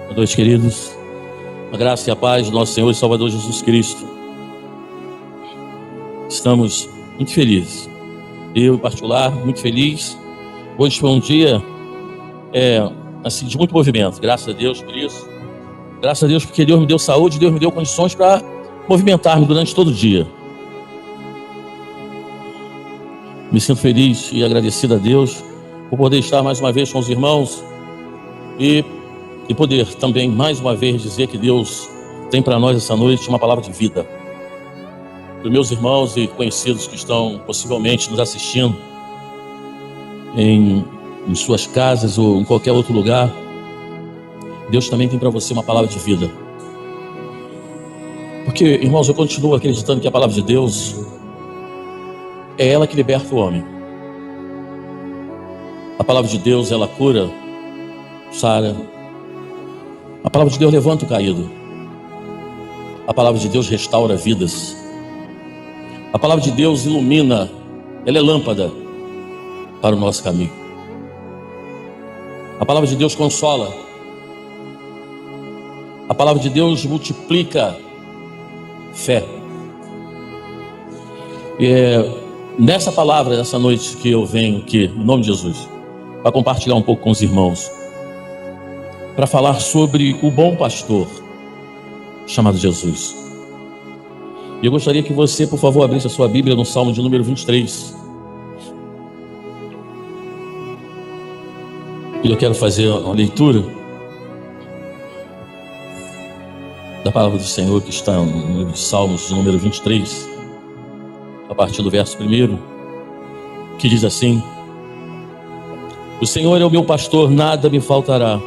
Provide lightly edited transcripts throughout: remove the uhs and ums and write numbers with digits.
Boa noite, queridos. A graça e a paz do nosso Senhor e Salvador Jesus Cristo. Estamos muito felizes. Eu, em particular, muito feliz. Hoje foi um dia assim, de muito movimento. Graças a Deus por isso. Graças a Deus porque Deus me deu saúde, Deus me deu condições para movimentar-me durante todo o dia. Me sinto feliz e agradecido a Deus por poder estar mais uma vez com os irmãos e poder também mais uma vez dizer que Deus tem para nós essa noite uma palavra de vida. Para os meus irmãos e conhecidos que estão possivelmente nos assistindo em suas casas ou em qualquer outro lugar, Deus também tem para você uma palavra de vida. Porque, irmãos, eu continuo acreditando que a palavra de Deus é ela que liberta o homem. A palavra de Deus, ela cura, sara. A palavra de Deus levanta o caído. A palavra de Deus restaura vidas. A palavra de Deus ilumina, ela é lâmpada para o nosso caminho. A palavra de Deus consola. A palavra de Deus multiplica fé. E é nessa palavra, nessa noite que eu venho aqui, em nome de Jesus, para compartilhar um pouco com os irmãos, para falar sobre o bom pastor chamado Jesus. E eu gostaria que você, por favor, abrisse a sua Bíblia no Salmo de número 23. E eu quero fazer uma leitura da palavra do Senhor que está no livro de Salmos de número 23, a partir do verso 1, que diz assim: O Senhor é o meu pastor, nada me faltará.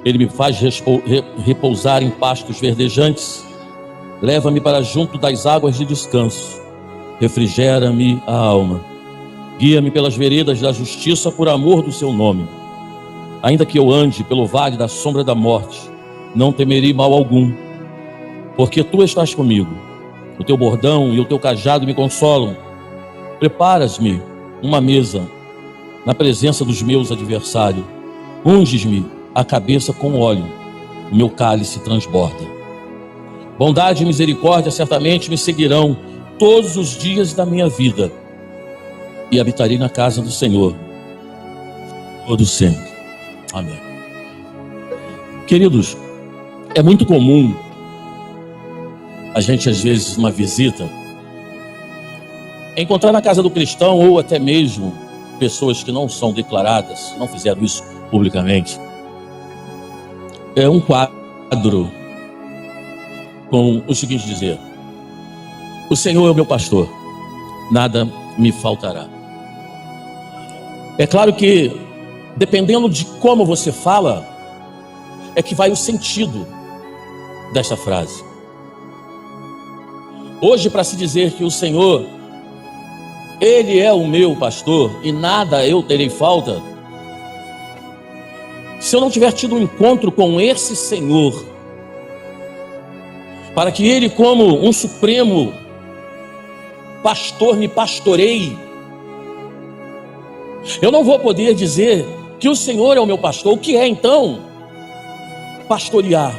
Ele me faz repousar em pastos verdejantes, leva-me para junto das águas de descanso, refrigera-me a alma, guia-me pelas veredas da justiça por amor do seu nome. Ainda que eu ande pelo vale da sombra da morte, não temerei mal algum, porque tu estás comigo. O teu bordão e o teu cajado me consolam. Preparas-me uma mesa na presença dos meus adversários. Unges-me a cabeça com óleo, o meu cálice transborda. Bondade e misericórdia certamente me seguirão todos os dias da minha vida, e habitarei na casa do Senhor todo sempre. Amém. Queridos, é muito comum a gente, às vezes, numa visita, encontrar na casa do cristão, ou até mesmo pessoas que não são declaradas, não fizeram isso publicamente, um quadro com o seguinte dizer: o Senhor é o meu pastor, nada me faltará. É claro que, dependendo de como você fala, é que vai o sentido desta frase. Hoje, para se dizer que o Senhor, Ele é o meu pastor e nada eu terei falta, se eu não tiver tido um encontro com esse Senhor, para que Ele, como um supremo pastor, me pastoreie, eu não vou poder dizer que o Senhor é o meu pastor. O que é então pastorear?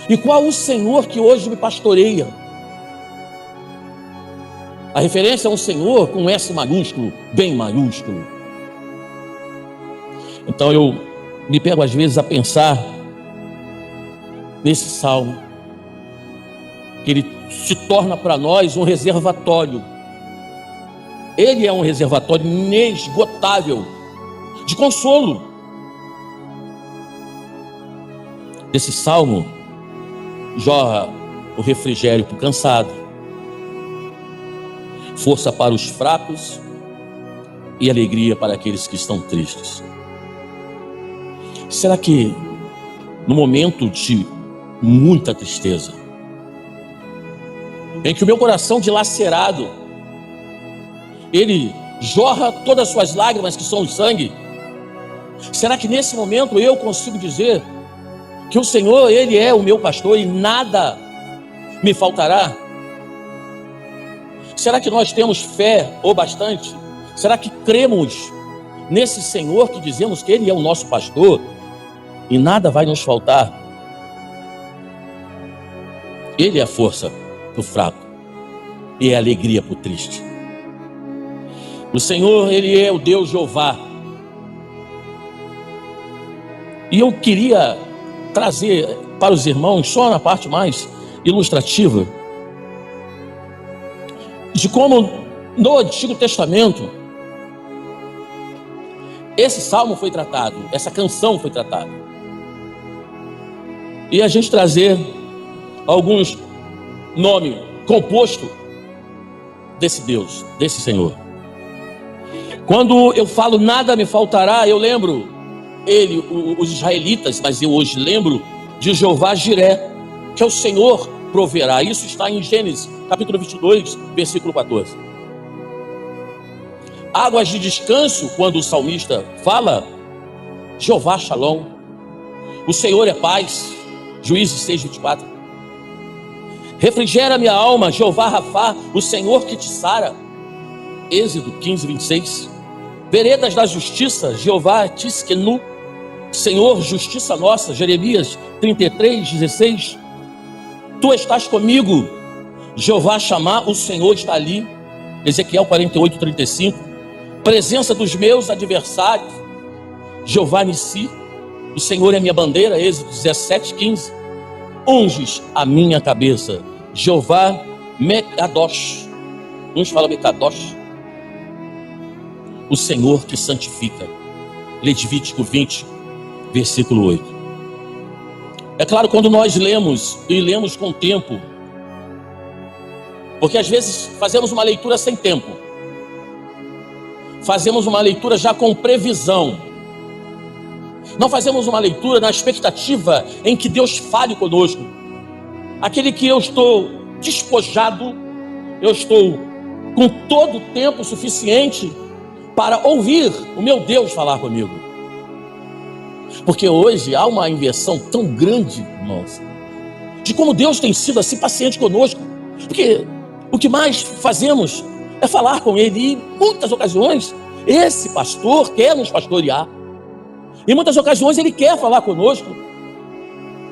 E qual o Senhor que hoje me pastoreia? A referência é um Senhor com S maiúsculo, bem maiúsculo. Então eu me pego às vezes a pensar nesse salmo, que ele se torna para nós um reservatório. Ele é um reservatório inesgotável de consolo. Desse salmo jorra o refrigério para o cansado, força para os fracos e alegria para aqueles que estão tristes. Será que no momento de muita tristeza, em que o meu coração dilacerado, ele jorra todas as suas lágrimas que são o sangue, será que nesse momento eu consigo dizer que o Senhor, Ele é o meu pastor e nada me faltará? Será que nós temos fé ou bastante? Será que cremos nesse Senhor que dizemos que Ele é o nosso pastor? e nada vai nos faltar. Ele é a força para o fraco e é a alegria para o triste. O Senhor, Ele é o Deus Jeová. E eu queria trazer para os irmãos, só na parte mais ilustrativa, de como no Antigo Testamento esse salmo foi tratado, essa canção foi tratada. E a gente trazer alguns nomes compostos desse Deus, desse Senhor. Quando eu falo nada me faltará, eu lembro os israelitas, mas eu hoje lembro de Jeová Jiré, que é o Senhor proverá. Isso está em Gênesis, capítulo 22, versículo 14. Águas de descanso, quando o salmista fala, Jeová Shalom, o Senhor é paz, Juízes 6, 24. Refrigera minha alma, Jeová Rafá, o Senhor que te sara, Êxodo 15, 26. Veredas da justiça, Jeová Tiskenu, Senhor, justiça nossa, Jeremias 33, 16. Tu estás comigo, Jeová Chamá, o Senhor está ali, Ezequiel 48, 35. Presença dos meus adversários, Jeová Nissi, o Senhor é minha bandeira, Êxodo 17, 15. Unges a minha cabeça, Jeová Mekadosh, uns falam Mekadosh, o Senhor que santifica, Levítico 20, versículo 8. É claro, quando nós lemos, e lemos com tempo, porque às vezes fazemos uma leitura sem tempo, fazemos uma leitura já com previsão, não fazemos uma leitura na expectativa em que Deus fale conosco, aquele que eu estou despojado, eu estou com todo o tempo suficiente para ouvir o meu Deus falar comigo. Porque hoje há uma inversão tão grande, irmãos, de como Deus tem sido assim paciente conosco, porque o que mais fazemos é falar com Ele, e em muitas ocasiões esse pastor quer nos pastorear, em muitas ocasiões Ele quer falar conosco,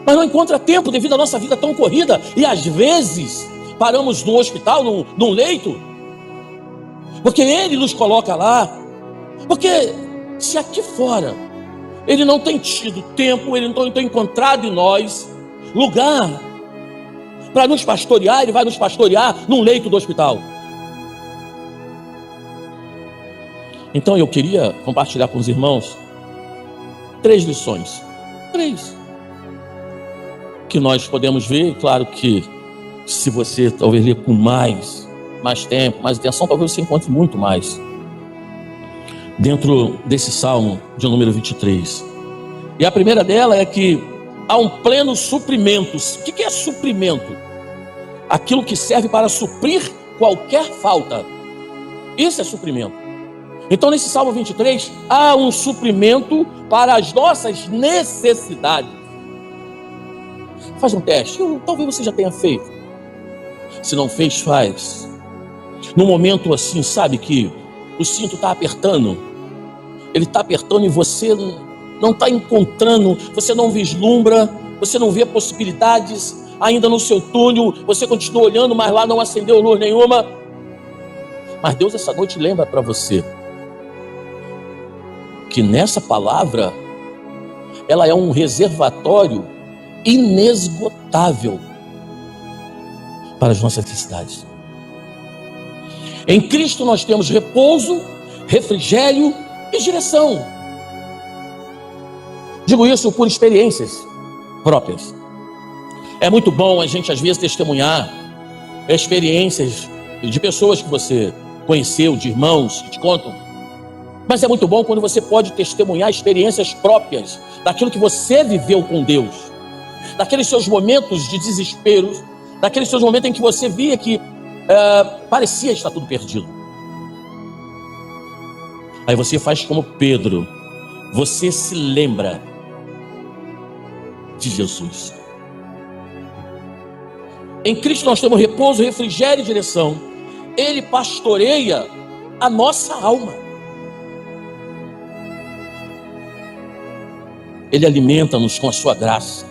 mas não encontra tempo devido à nossa vida tão corrida, e às vezes paramos no hospital, num leito, porque Ele nos coloca lá, porque se aqui fora Ele não tem tido tempo, Ele não tem encontrado em nós lugar para nos pastorear, Ele vai nos pastorear num leito do hospital. Então eu queria compartilhar com os irmãos 3 lições, 3, que nós podemos ver. Claro que se você talvez ler com mais tempo, mais atenção, talvez você encontre muito mais dentro desse Salmo de número 23. E a primeira dela é que há um pleno suprimento. O que é suprimento? Aquilo que serve para suprir qualquer falta. Isso é suprimento. Então nesse Salmo 23 há um suprimento para as nossas necessidades. Faz um teste, talvez você já tenha feito. Se não fez, faz. Num momento assim, sabe que o cinto está apertando, ele está apertando e você não está encontrando, você não vislumbra, você não vê possibilidades ainda no seu túnel, você continua olhando, mas lá não acendeu luz nenhuma. Mas Deus essa noite lembra para você que nessa palavra ela é um reservatório inesgotável para as nossas necessidades. Em Cristo nós temos repouso, refrigério e direção. Digo isso por experiências próprias. É muito bom a gente às vezes testemunhar experiências de pessoas que você conheceu, de irmãos que te contam. Mas é muito bom quando você pode testemunhar experiências próprias daquilo que você viveu com Deus, daqueles seus momentos de desespero, daqueles seus momentos em que você via que parecia estar tudo perdido. Aí você faz como Pedro, você se lembra de Jesus. Em Cristo nós temos repouso, refrigério e direção. Ele pastoreia a nossa alma. Ele alimenta-nos com a sua graça.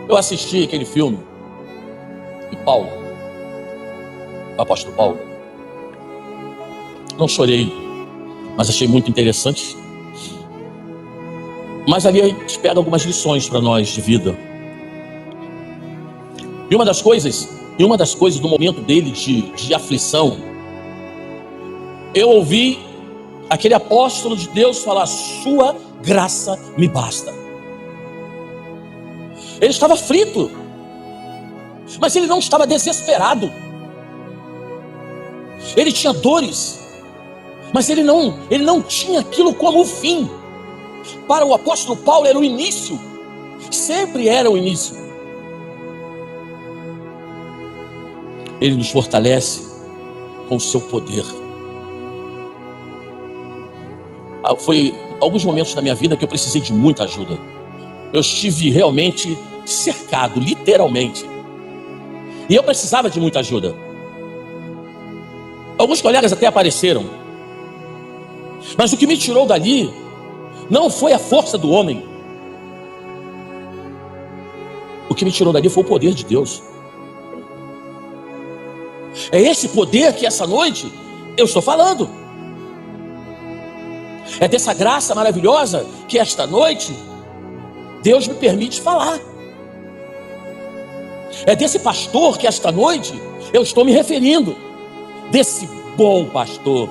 Eu assisti aquele filme de Paulo, o apóstolo Paulo. Não chorei, mas achei muito interessante. Mas ali a gente pega algumas lições para nós de vida. E uma das coisas do momento dele de aflição, eu ouvi aquele apóstolo de Deus falar: sua graça me basta. Ele estava aflito, mas ele não estava desesperado. Ele tinha dores, mas ele não tinha aquilo como o fim. Para o apóstolo Paulo era o início, sempre era o início. Ele nos fortalece com o seu poder. Foi alguns momentos da minha vida que eu precisei de muita ajuda. Eu estive realmente cercado, literalmente. E eu precisava de muita ajuda. Alguns colegas até apareceram. Mas o que me tirou dali não foi a força do homem. O que me tirou dali foi o poder de Deus. É esse poder que essa noite eu estou falando. É dessa graça maravilhosa que esta noite Deus me permite falar. É desse pastor que esta noite eu estou me referindo. Desse bom pastor.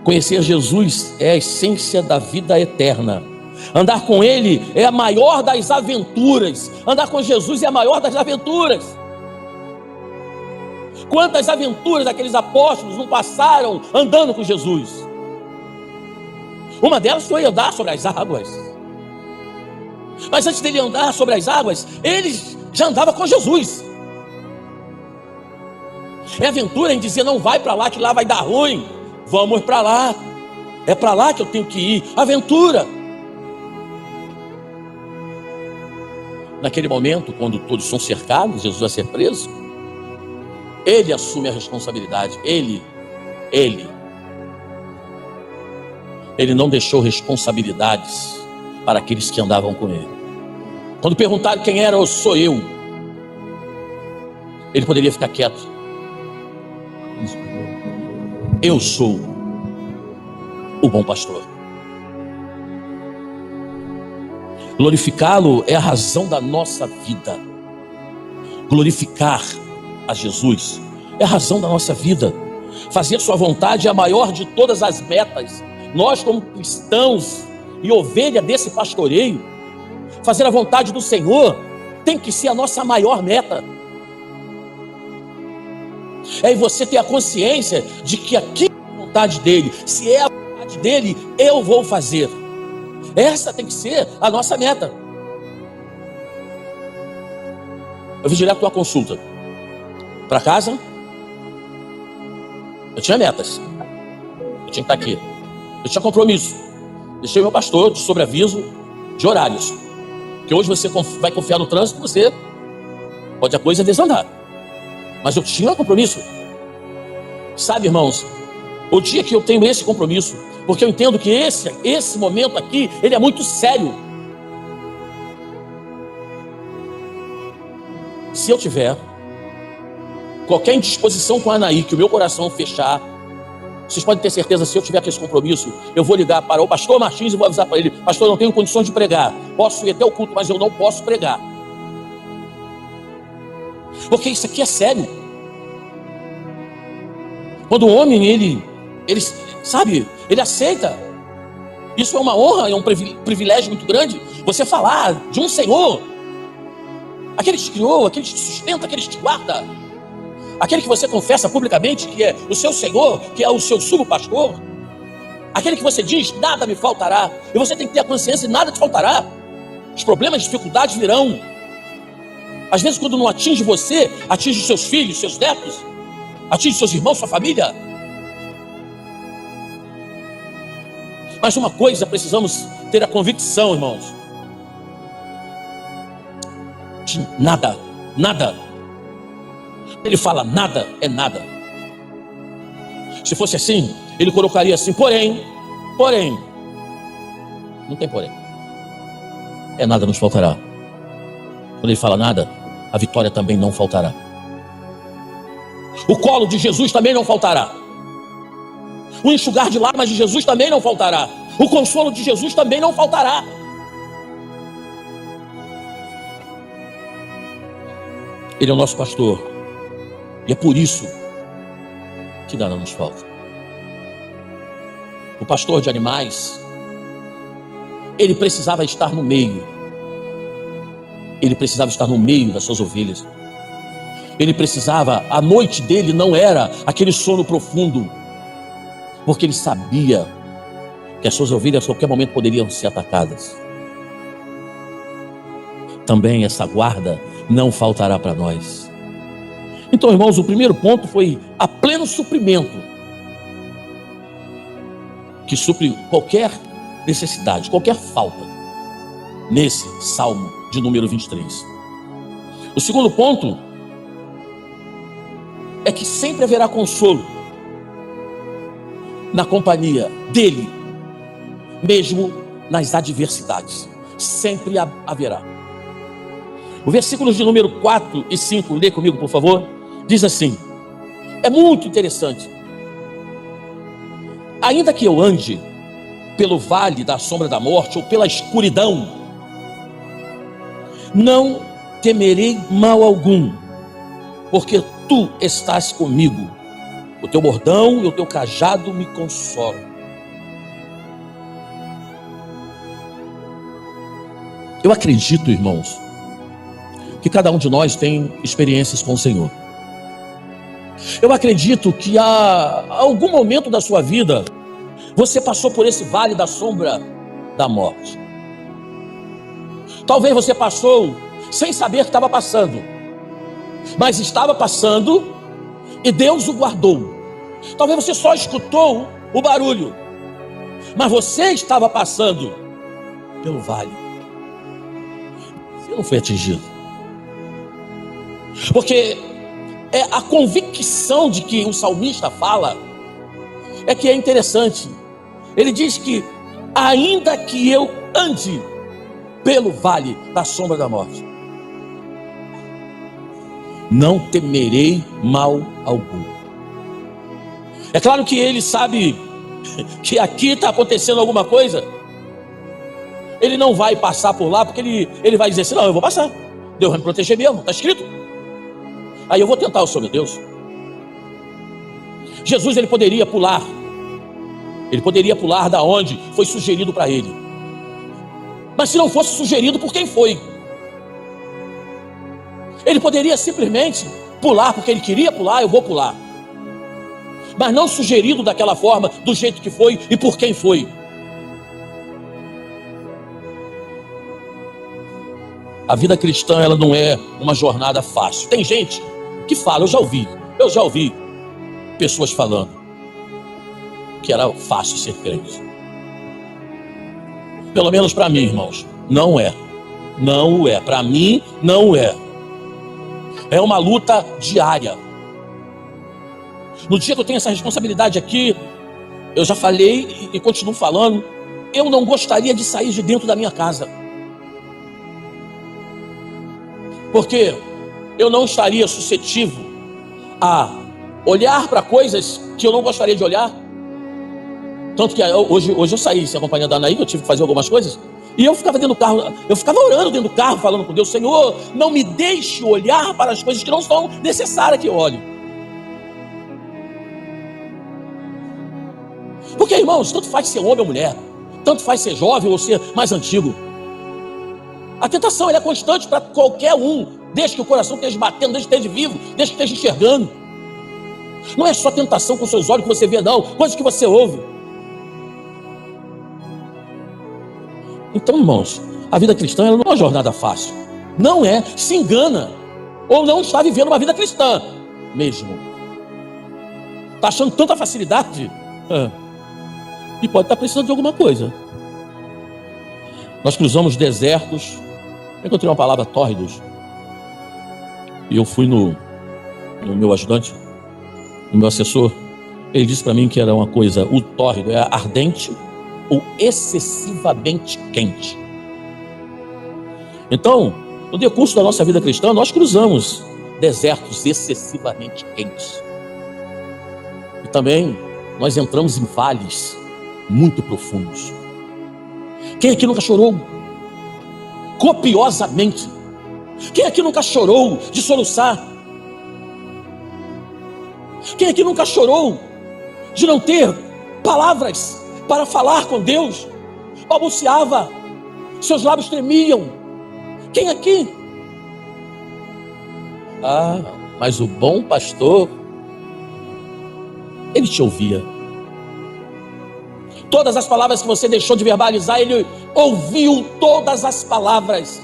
Conhecer Jesus é a essência da vida eterna. Andar com Ele é a maior das aventuras. Andar com Jesus é a maior das aventuras. Quantas aventuras aqueles apóstolos não passaram andando com Jesus? Uma delas foi andar sobre as águas. Mas antes dele andar sobre as águas, ele já andava com Jesus. É aventura em dizer: não vai para lá que lá vai dar ruim. Vamos para lá. É para lá que eu tenho que ir. Aventura. Naquele momento, quando todos são cercados, Jesus vai ser preso. Ele assume a responsabilidade. Ele não deixou responsabilidades para aqueles que andavam com ele. Quando perguntaram quem era, eu sou eu. Ele poderia ficar quieto. Eu sou o bom pastor. Glorificá-lo é a razão da nossa vida. Glorificar a Jesus é a razão da nossa vida. Fazer sua vontade é a maior de todas as metas. Nós, como cristãos e ovelha desse pastoreio, fazer a vontade do Senhor tem que ser a nossa maior meta. É você ter a consciência de que aquilo é a vontade dele. Se é a vontade dele, eu vou fazer. Essa tem que ser a nossa meta. Eu vim direto uma consulta para casa. Eu tinha metas. Eu tinha que estar aqui. Eu tinha compromisso. Deixei meu pastor de sobreaviso de horários. Que hoje você vai confiar no trânsito, você pode a coisa desandar. Mas eu tinha um compromisso. Sabe, irmãos, o dia que eu tenho esse compromisso, porque eu entendo que esse momento aqui, ele é muito sério. Se eu tiver qualquer indisposição com a Anaí, que o meu coração fechar, vocês podem ter certeza, se eu tiver com esse compromisso, eu vou ligar para o pastor Martins e vou avisar para ele: pastor, eu não tenho condições de pregar. Posso ir até o culto, mas eu não posso pregar. Porque isso aqui é sério. Quando o homem, ele sabe, ele aceita. Isso é uma honra, é um privilégio muito grande. Você falar de um Senhor, aquele que te criou, aquele que te sustenta, aquele que te guarda, aquele que você confessa publicamente que é o seu Senhor, que é o seu sumo pastor, aquele que você diz: nada me faltará. E você tem que ter a consciência: nada te faltará. Os problemas, as dificuldades virão. Às vezes, quando não atinge você, atinge os seus filhos, seus netos, atinge seus irmãos, sua família. Mas uma coisa, precisamos ter a convicção, irmãos: de nada. Ele fala nada é nada. Se fosse assim, ele colocaria assim: porém, Porém, não tem porém. É nada nos faltará. Quando ele fala nada, a vitória também não faltará. O colo de Jesus também não faltará. O enxugar de lágrimas de Jesus também não faltará. O consolo de Jesus também não faltará. Ele é o nosso pastor. E é por isso que nada nos falta. O pastor de animais, ele precisava estar no meio. Ele precisava estar no meio das suas ovelhas. Ele precisava, a noite dele não era aquele sono profundo, porque ele sabia que as suas ovelhas a qualquer momento poderiam ser atacadas. Também essa guarda não faltará para nós. Então, irmãos, o primeiro ponto foi a pleno suprimento, que supre qualquer necessidade, qualquer falta, nesse Salmo de número 23. O segundo ponto é que sempre haverá consolo na companhia dele, mesmo nas adversidades. Sempre haverá. O versículos de número 4 e 5, lê comigo, por favor. Diz assim: é muito interessante. Ainda que eu ande pelo vale da sombra da morte, ou pela escuridão, não temerei mal algum, porque tu estás comigo. O teu bordão e o teu cajado me consolam. Eu acredito, irmãos, que cada um de nós tem experiências com o Senhor. Eu acredito que há algum momento da sua vida você passou por esse vale da sombra da morte. Talvez você passou sem saber que estava passando, mas estava passando e Deus o guardou. Talvez você só escutou o barulho, mas você estava passando pelo vale. Você não foi atingido, porque é a convicção de que o salmista fala é que é interessante. Ele diz que ainda que eu ande pelo vale da sombra da morte, não temerei mal algum. É claro que ele sabe que aqui está acontecendo alguma coisa. Ele não vai passar por lá, porque ele vai dizer assim: não, eu vou passar, Deus vai me proteger mesmo, está escrito. Aí eu vou tentar o Senhor, meu Deus. Jesus, ele poderia pular. Ele poderia pular da onde foi sugerido para ele. Mas se não fosse sugerido, por quem foi? Ele poderia simplesmente pular porque ele queria pular, eu vou pular. Mas não sugerido daquela forma, do jeito que foi e por quem foi. A vida cristã, ela não é uma jornada fácil. Tem gente que fala, eu já ouvi pessoas falando que era fácil ser crente. Pelo menos para mim, irmãos, não é. Não é. Para mim, não é. É uma luta diária. No dia que eu tenho essa responsabilidade aqui, eu já falei e continuo falando, eu não gostaria de sair de dentro da minha casa. Porque eu não estaria suscetível a olhar para coisas que eu não gostaria de olhar. Tanto que hoje eu saí se acompanhando a Anaí, eu tive que fazer algumas coisas, e eu ficava dentro do carro, eu ficava orando dentro do carro, falando com Deus: Senhor, não me deixe olhar para as coisas que não são necessárias que eu olhe. Porque, irmãos, tanto faz ser homem ou mulher, tanto faz ser jovem ou ser mais antigo, a tentação ela é constante para qualquer um, desde que o coração esteja batendo, desde que esteja vivo, desde que esteja enxergando. Não é só tentação com seus olhos que você vê, não, coisas que você ouve. Então, irmãos, a vida cristã ela não é uma jornada fácil. Não é, se engana, ou não está vivendo uma vida cristã mesmo. Está achando tanta facilidade, e pode estar precisando de alguma coisa. Nós cruzamos desertos. Eu encontrei uma palavra, tórridos, e eu fui no meu ajudante, no meu assessor. Ele disse para mim que era uma coisa, o tórrido é ardente ou excessivamente quente. Então, no decurso da nossa vida cristã, nós cruzamos desertos excessivamente quentes. E também nós entramos em vales muito profundos. Quem aqui nunca chorou copiosamente? Quem aqui nunca chorou de soluçar? Quem aqui nunca chorou de não ter palavras para falar com Deus? Balbuciava, seus lábios tremiam. Quem aqui? Ah, mas o bom pastor, ele te ouvia. Todas as palavras que você deixou de verbalizar, ele ouviu todas as palavras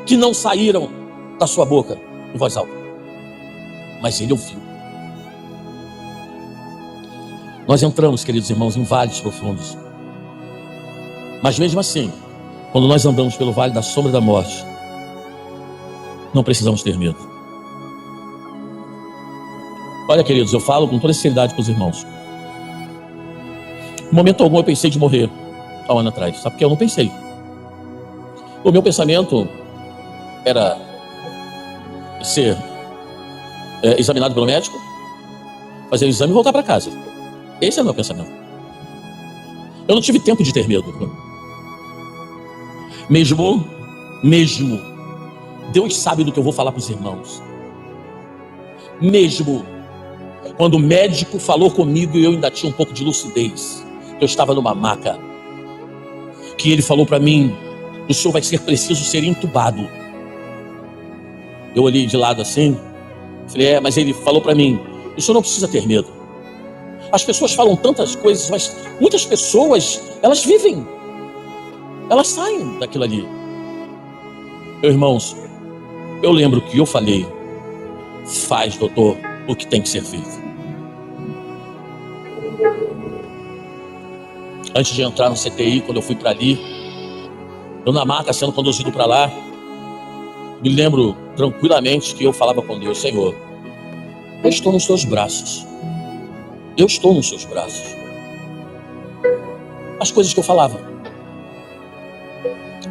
que não saíram da sua boca em voz alta. Mas ele ouviu. Nós entramos, queridos irmãos, em vales profundos. Mas mesmo assim, quando nós andamos pelo vale da sombra da morte, não precisamos ter medo. Olha, queridos, eu falo com toda sinceridade para os irmãos. Em momento algum eu pensei de morrer há um ano atrás. Sabe por que eu não pensei? O meu pensamento era ser examinado pelo médico, fazer o exame e voltar para casa. Esse é o meu pensamento. Eu não tive tempo de ter medo. Mesmo, Deus sabe do que eu vou falar para os irmãos. Mesmo quando o médico falou comigo e eu ainda tinha um pouco de lucidez, que eu estava numa maca, que ele falou para mim: o senhor vai ser preciso ser entubado. Eu olhei de lado assim, falei: mas ele falou para mim: o senhor não precisa ter medo. As pessoas falam tantas coisas, mas muitas pessoas, elas vivem, elas saem daquilo ali. Meus irmãos, eu lembro que eu falei: faz, doutor, o que tem que ser feito. Antes de entrar no CTI, quando eu fui para ali, eu na maca sendo conduzido para lá, me lembro tranquilamente que eu falava com Deus: Senhor, eu estou nos teus braços. Eu estou nos seus braços. As coisas que eu falava.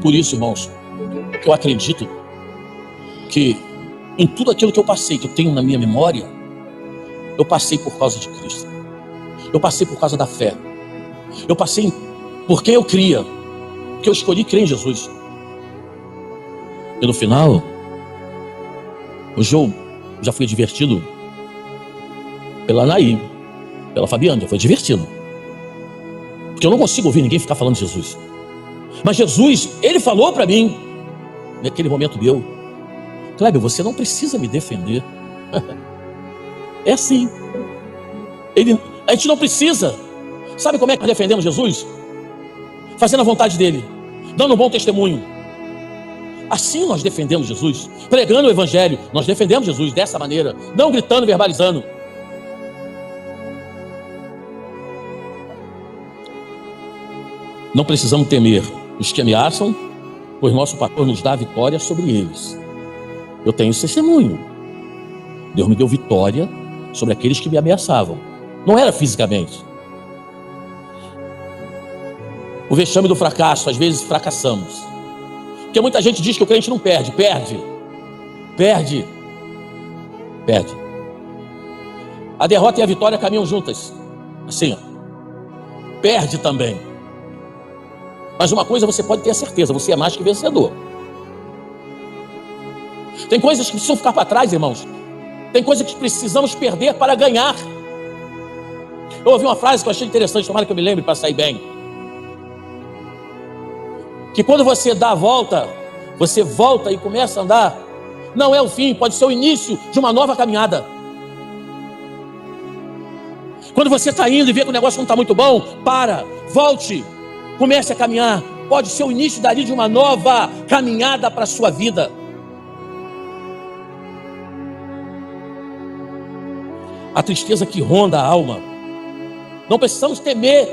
Por isso, irmãos, que eu acredito que em tudo aquilo que eu passei, que eu tenho na minha memória, eu passei por causa de Cristo. Eu passei por causa da fé. Eu passei porque eu cria, porque eu escolhi crer em Jesus. E no final, hoje eu já fui divertido pela Anaí, pela Fabiana, já foi divertido. Porque eu não consigo ouvir ninguém ficar falando de Jesus. Mas Jesus, ele falou para mim, naquele momento meu: Kleber, você não precisa me defender. É assim. A gente não precisa. Sabe como é que nós defendemos Jesus? Fazendo a vontade dele, dando um bom testemunho. Assim nós defendemos Jesus. Pregando o evangelho, nós defendemos Jesus dessa maneira. Não gritando, verbalizando. Não precisamos temer os que ameaçam, pois nosso pastor nos dá a vitória sobre eles. Eu tenho esse testemunho. Deus me deu vitória sobre aqueles que me ameaçavam. Não era fisicamente. O vexame do fracasso, às vezes fracassamos. Porque muita gente diz que o crente não perde. Perde. A derrota e a vitória caminham juntas. Assim, ó. Perde também. Mas uma coisa você pode ter a certeza: você é mais que vencedor. Tem coisas que precisam ficar para trás, irmãos. Tem coisas que precisamos perder para ganhar. Eu ouvi uma frase que eu achei interessante, tomara que eu me lembre para sair bem. Que quando você dá a volta, você volta e começa a andar, não é o fim, pode ser o início de uma nova caminhada. Quando você está indo e vê que o negócio não está muito bom, para, volte, comece a caminhar. Pode ser o início dali de uma nova caminhada para a sua vida. A tristeza que ronda a alma, não precisamos temer,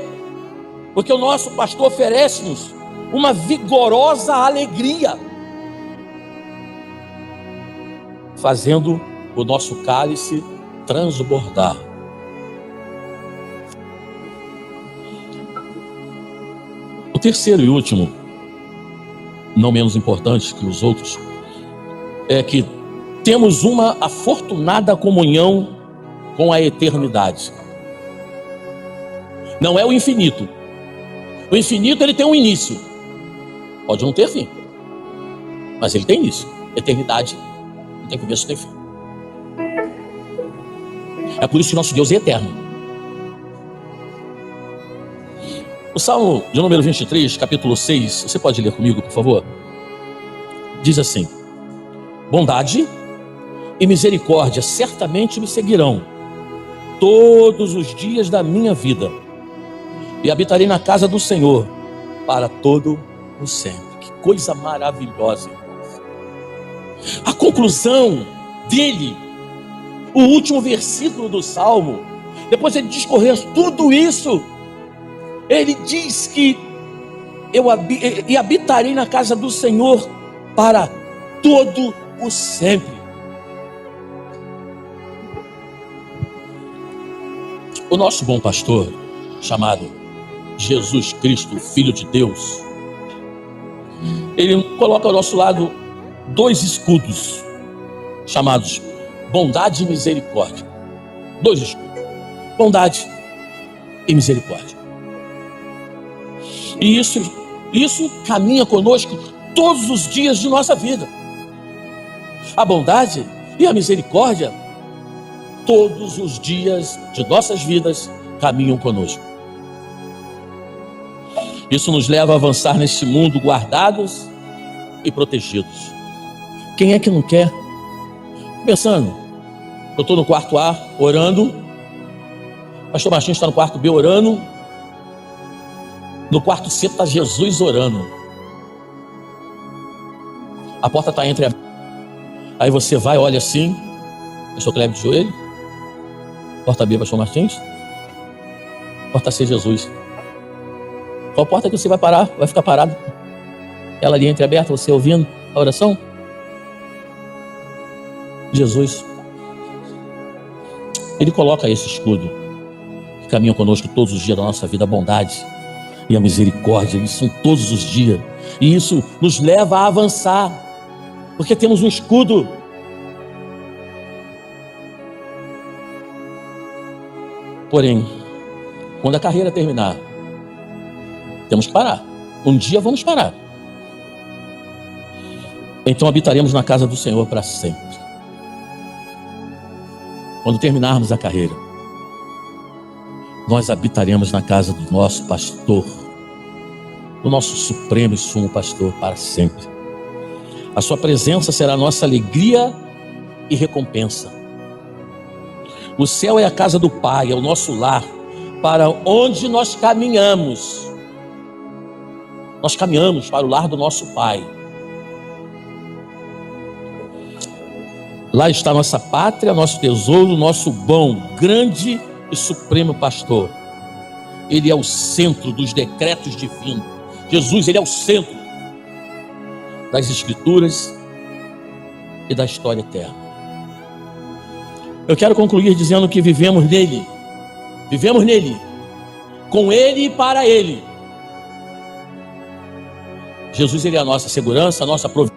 porque o nosso pastor oferece-nos uma vigorosa alegria, fazendo o nosso cálice transbordar. terceiro e último, não menos importante que os outros, é que temos uma afortunada comunhão com a eternidade. Não é o infinito. O infinito, ele tem um início. Pode não ter fim, mas ele tem início. Eternidade não tem começo, tem fim. É por isso que nosso Deus é eterno. O Salmo de número 23, capítulo 6, você pode ler comigo, por favor? Diz assim: bondade e misericórdia certamente me seguirão todos os dias da minha vida, e habitarei na casa do Senhor para todo o sempre. Que coisa maravilhosa, irmãos. A conclusão dele, o último versículo do Salmo, depois ele discorrer tudo isso, ele diz que eu habitarei na casa do Senhor para todo o sempre. O nosso bom pastor, chamado Jesus Cristo, Filho de Deus, ele coloca ao nosso lado dois escudos, chamados bondade e misericórdia. Dois escudos: bondade e misericórdia. E isso caminha conosco todos os dias de nossa vida. A bondade e a misericórdia, todos os dias de nossas vidas, caminham conosco. Isso nos leva a avançar neste mundo guardados e protegidos. Quem é que não quer? Pensando, eu estou no quarto A orando, pastor Martins está no quarto B orando, no quarto C está Jesus orando, a porta está entreaberta, aí você vai, olha assim, pastor Cleber de joelho, porta B, pastor Martins, porta C, Jesus. Qual porta que você vai parar? Vai ficar parado? Ela ali entreaberta, você ouvindo a oração? Jesus. Ele coloca esse escudo que caminha conosco todos os dias da nossa vida, a bondade e a misericórdia. Eles são todos os dias. E isso nos leva a avançar, porque temos um escudo. Porém, quando a carreira terminar, temos que parar. Um dia vamos parar. Então habitaremos na casa do Senhor para sempre. Quando terminarmos a carreira, nós habitaremos na casa do nosso pastor, do nosso supremo e sumo pastor, para sempre. A sua presença será nossa alegria e recompensa. O céu é a casa do Pai, é o nosso lar, para onde nós caminhamos. Nós caminhamos para o lar do nosso Pai. Lá está nossa pátria, nosso tesouro, nosso bom, grande e supremo pastor. Ele é o centro dos decretos divinos. Jesus, ele é o centro das Escrituras e da história eterna. Eu quero concluir dizendo que vivemos nele, com ele e para ele. Jesus, ele é a nossa segurança, a nossa provisão,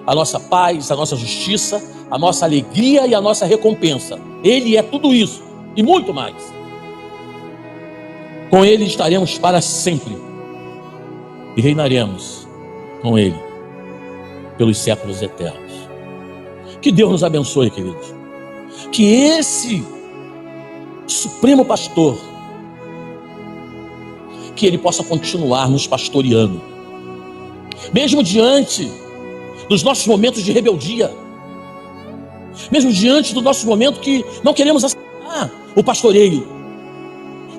a nossa paz, a nossa justiça, a nossa alegria e a nossa recompensa. Ele é tudo isso e muito mais. Com ele estaremos para sempre e reinaremos com ele pelos séculos eternos. Que Deus nos abençoe, queridos. Que esse supremo pastor, que ele possa continuar nos pastoreando, mesmo diante dos nossos momentos de rebeldia, mesmo diante do nosso momento que não queremos aceitar o pastoreio,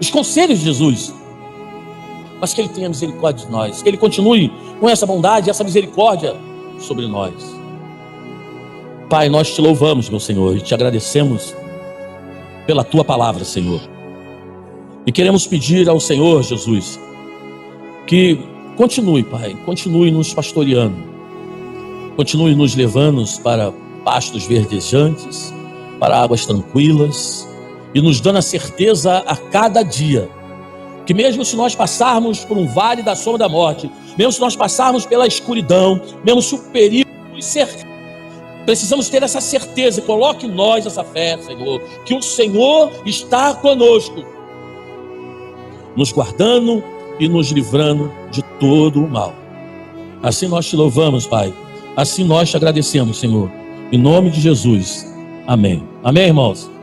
os conselhos de Jesus, mas que ele tenha misericórdia de nós, que ele continue com essa bondade, essa misericórdia sobre nós. Pai, nós te louvamos, meu Senhor, e te agradecemos pela tua palavra, Senhor. E queremos pedir ao Senhor, Jesus, que continue, Pai, continue nos pastoreando, continue nos levando para pastos verdejantes, para águas tranquilas, e nos dando a certeza a cada dia que mesmo se nós passarmos por um vale da sombra da morte, mesmo se nós passarmos pela escuridão, mesmo se o perigo nos cercar, precisamos ter essa certeza. Coloque em nós essa fé, Senhor, que o Senhor está conosco, nos guardando e nos livrando de todo o mal. Assim nós te louvamos, Pai. Assim nós te agradecemos, Senhor. Em nome de Jesus. Amém. Amém, irmãos?